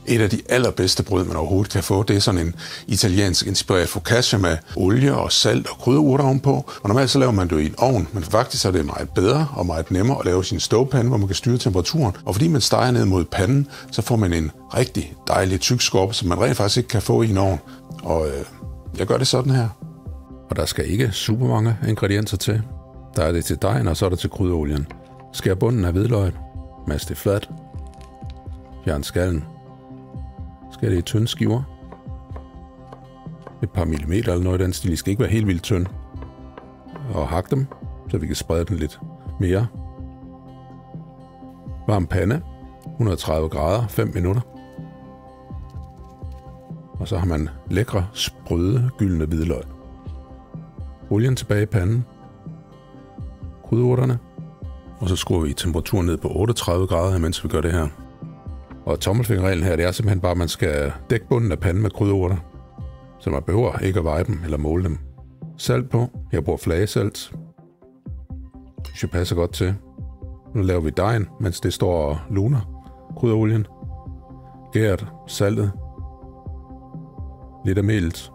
Et af de allerbedste brød, man overhovedet kan få, det er sådan en italiensk inspireret focaccia med olie og salt og krydderurter ovenpå. Og normalt så laver man det i en ovn, men faktisk er det meget bedre og meget nemmere at lave sin stovepande, hvor man kan styre temperaturen. Og fordi man steger ned mod panden, så får man en rigtig dejlig tyk skorpe, som man rent faktisk ikke kan få i en ovn. Og jeg gør det sådan her. Og der skal ikke super mange ingredienser til. Der er det til dejen, og så er der til krydderolien. Skær bunden af hvidløg, mas det fladt, fjern skallen. Skær det i tynde skiver. Et par millimeter eller noget i den stil. De skal ikke være helt vildt tynde. Og hak dem, så vi kan sprede den lidt mere. Varm pande, 130 grader, 5 minutter. Og så har man lækre, sprøde, gyldne hvidløg. Olien tilbage i panden. Krydderurterne. Og så skruer vi temperaturen ned på 38 grader, mens vi gør det her. Og tommelfingerreglen her, det er simpelthen bare, at man skal dække bunden af panden med krydderurter. Så man behøver ikke at veje dem eller måle dem. Salt på. Jeg bruger flagesalt. Det passer godt til. Nu laver vi dejen, mens det står og luner. Krydderolien. Gæret. Saltet. Lidt af melet.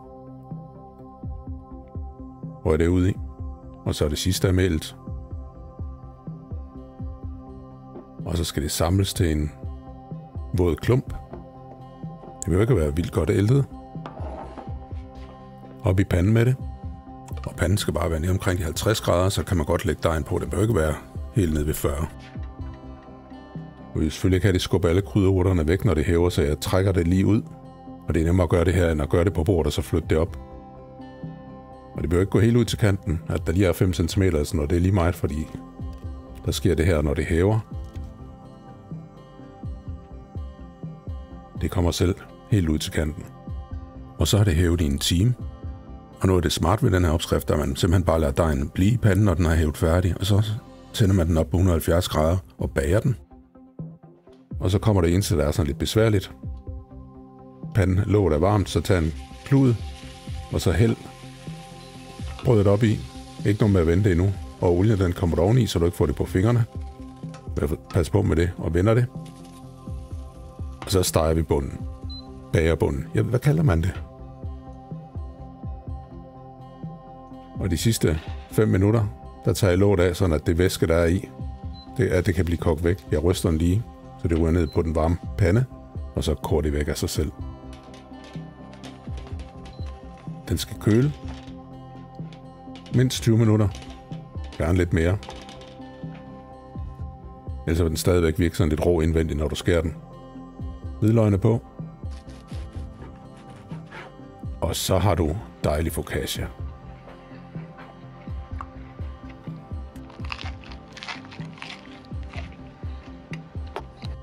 Røg det ud i. Og så er det sidste af melet. Og så skal det samles til en våd klump. Det vil ikke være vildt godt æltet. Op i panden med det. Og panden skal bare være nede omkring de 50 grader, så kan man godt lægge dejen på. Det bør ikke være helt nede ved 40. Og vi selvfølgelig ikke have det skubbe alle krydderurterne væk, når det hæver, så jeg trækker det lige ud. Og det er nemmere at gøre det her, end at gøre det på bordet og så flytte det op. Og det bør ikke gå helt ud til kanten, at der lige er 5 cm, altså når det er lige meget, fordi der sker det her, når det hæver. Det kommer selv helt ud til kanten. Og så har det hævet i en time. Og noget af det smart ved den her opskrift, at man simpelthen bare lader dejen blive i panden, når den er hævet færdig. Og så tænder man den op på 170 grader og bager den. Og så kommer det eneste, der er sådan lidt besværligt. Panden låget er varmt, så tag en klud, og så hæld brødet op i. Ikke noget med at vente endnu. Og olien den kommer oveni, så du ikke får det på fingrene. Pas på med det og vender det. Og så steger vi bunden. Bager bunden. Ja, hvad kalder man det? Og de sidste 5 minutter, der tager jeg låget af, sådan at det væske, der er i, det kan blive kogt væk. Jeg ryster den lige, så det ryger ned på den varme pande, og så koger det væk af sig selv. Den skal køle. Mindst 20 minutter. Gerne lidt mere. Ellers vil den stadigvæk virke sådan lidt rå indvendigt, når du skærer den. Hvidløgene på. Og så har du dejlig focaccia.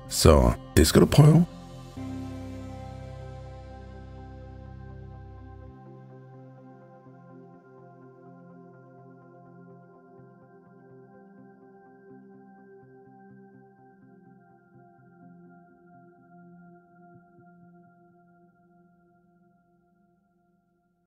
Så det skal du prøve.